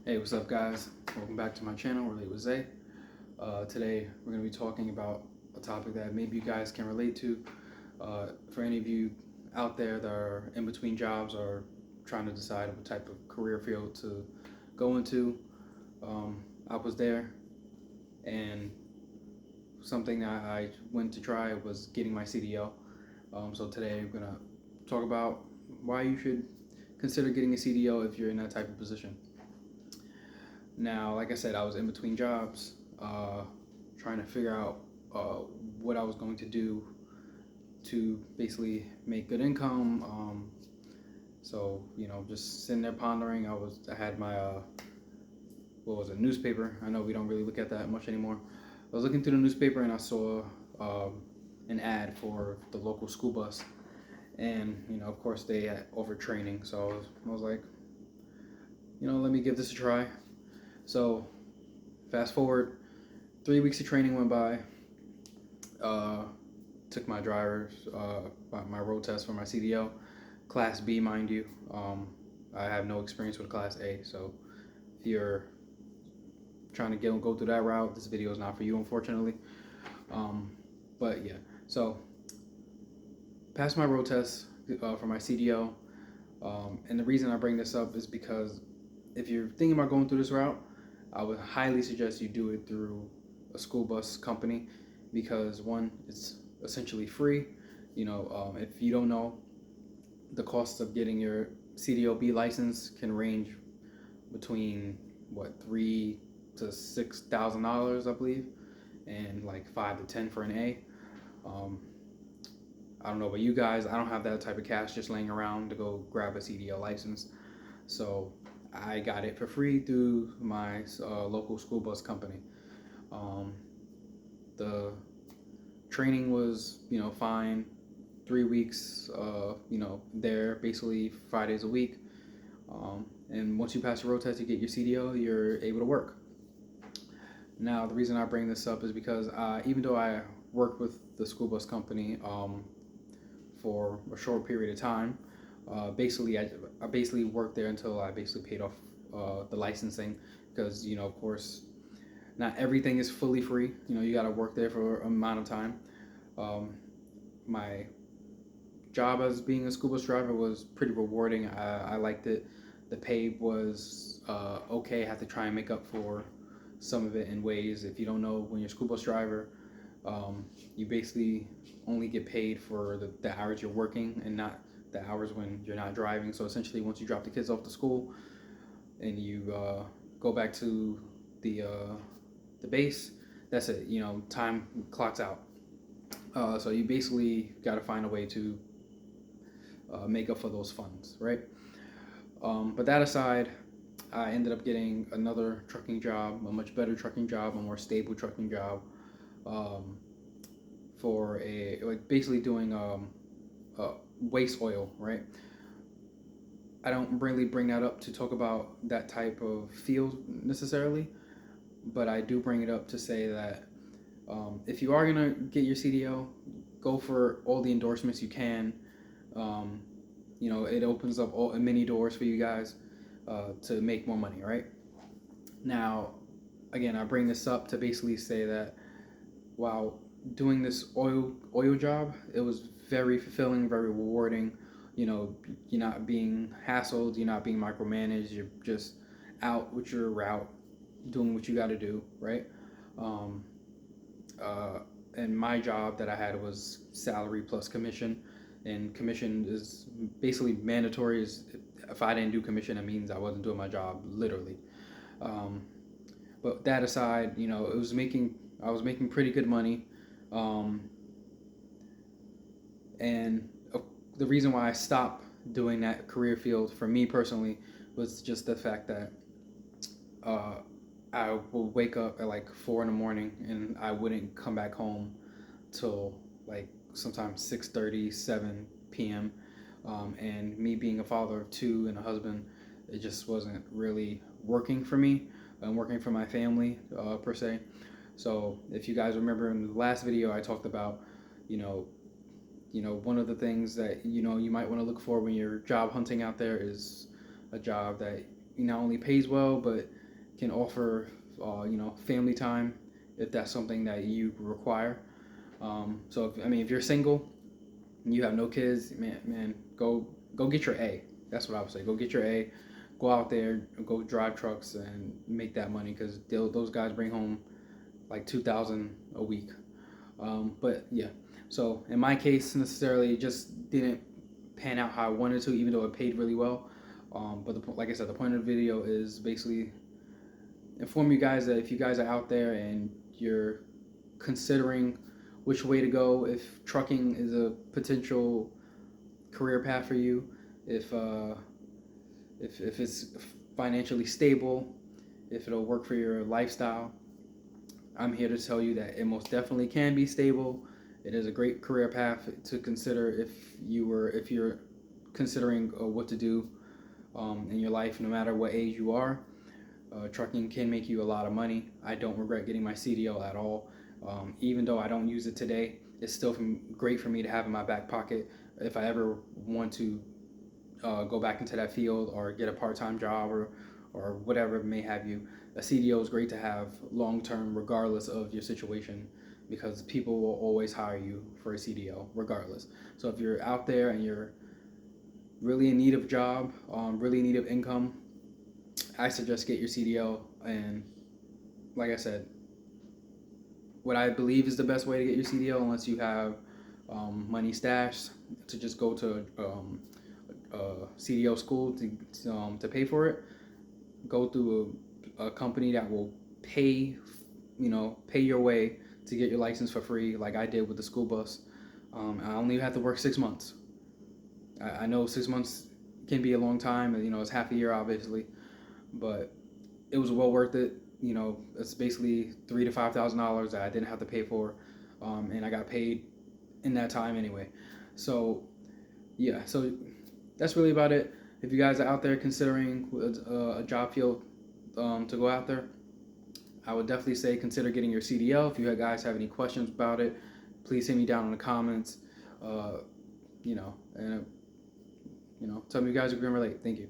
Hey, what's up, guys? Welcome back to my channel, Relate with Zay. Today, we're going to be talking about a topic that maybe you guys can relate to. For any of you out there that are in between jobs or trying to decide what type of career field to go into, I was there, and something I went to try was getting my CDL. So today, we're going to talk about why you should consider getting a CDL if you're in that type of position. Now, like I said, I was in between jobs, trying to figure out what I was going to do to basically make good income. So, just sitting there pondering. I had my what was it, newspaper. I know we don't really look at that much anymore. I was looking through the newspaper and I saw an ad for the local school bus, and of course they had overtraining. So I was like, let me give this a try. So fast forward, 3 weeks of training went by. Took my my road test for my CDL, Class B, mind you. I have no experience with Class A, so if you're trying to go through that route, this video is not for you, unfortunately. But yeah, so passed my road test for my CDL, and the reason I bring this up is because if you're thinking about going through this route, I would highly suggest you do it through a school bus company because, one, it's essentially free. If you don't know, the cost of getting your CDLB license can range between $3,000 to $6,000, I believe, and like $5,000 to $10,000 for an A. I don't know about you guys. I don't have that type of cash just laying around to go grab a CDL license, so I got it for free through my local school bus company. The training was, fine. 3 weeks, there basically 5 days a week. And once you pass your road test, you get your CDL, you're able to work. Now, the reason I bring this up is because even though I worked with the school bus company for a short period of time, basically I basically worked there until I basically paid off the licensing, because of course not everything is fully free. You got to work there for an amount of time. My job as being a school bus driver was pretty rewarding. I liked it. The pay was okay. I had to try and make up for some of it in ways. If you don't know, when you're a school bus driver, you basically only get paid for the hours you're working and not the hours when you're not driving. So essentially, once you drop the kids off to school and you go back to the base, that's it. Time clocks out. So you basically got to find a way to make up for those funds, right? But that aside, I ended up getting another trucking job, a much better trucking job, a more stable trucking job, for basically doing waste oil, right? I don't really bring that up to talk about that type of field necessarily, but I do bring it up to say that if you are gonna get your CDL, go for all the endorsements you can. It opens up many doors for you guys to make more money, right? Now, again, I bring this up to basically say that while doing this oil job, it was very fulfilling, very rewarding. You're not being hassled, you're not being micromanaged, you're just out with your route, doing what you got to do, right? And my job that I had was salary plus commission, and commission is basically mandatory. If I didn't do commission, it means I wasn't doing my job, literally. But that aside, I was making pretty good money, and the reason why I stopped doing that career field for me personally was just the fact that I would wake up at like 4 in the morning and I wouldn't come back home till like sometimes 6:30, 7 p.m. And me being a father of 2 and a husband, it just wasn't really working for me and working for my family per se. So if you guys remember in the last video, I talked about, one of the things that you might want to look for when you're job hunting out there is a job that not only pays well, but can offer family time if that's something that you require. So if you're single, and you have no kids, man, go get your A. That's what I would say. Go get your A. Go out there, go drive trucks, and make that money because those guys bring home like 2,000 a week. But yeah, so in my case, necessarily, it just didn't pan out how I wanted to, even though it paid really well. But like I said, the point of the video is basically inform you guys that if you guys are out there and you're considering which way to go, if trucking is a potential career path for you, if it's financially stable, if it'll work for your lifestyle, I'm here to tell you that it most definitely can be stable. It is a great career path to consider if you're considering what to do in your life, no matter what age you are. Trucking can make you a lot of money. I don't regret getting my CDL at all. Even though I don't use it today, it's still great for me to have in my back pocket if I ever want to go back into that field or get a part-time job or whatever may have you. A CDL is great to have long-term regardless of your situation because people will always hire you for a CDL regardless. So if you're out there and you're really in need of a job, really in need of income, I suggest get your CDL. And like I said, what I believe is the best way to get your CDL, unless you have money stashed, to just go to CDL school to pay for it. Go through a company that will pay your way to get your license for free, like I did with the school bus. I only had to work 6 months. I know 6 months can be a long time. It's half a year, obviously, but it was well worth it. It's basically $3,000 to $5,000 that I didn't have to pay for, and I got paid in that time anyway. So yeah, so that's really about it. If you guys are out there considering a job field to go out there, I would definitely say consider getting your CDL. If you guys have any questions about it, please hit me down in the comments. And tell me you guys are going to relate. Thank you.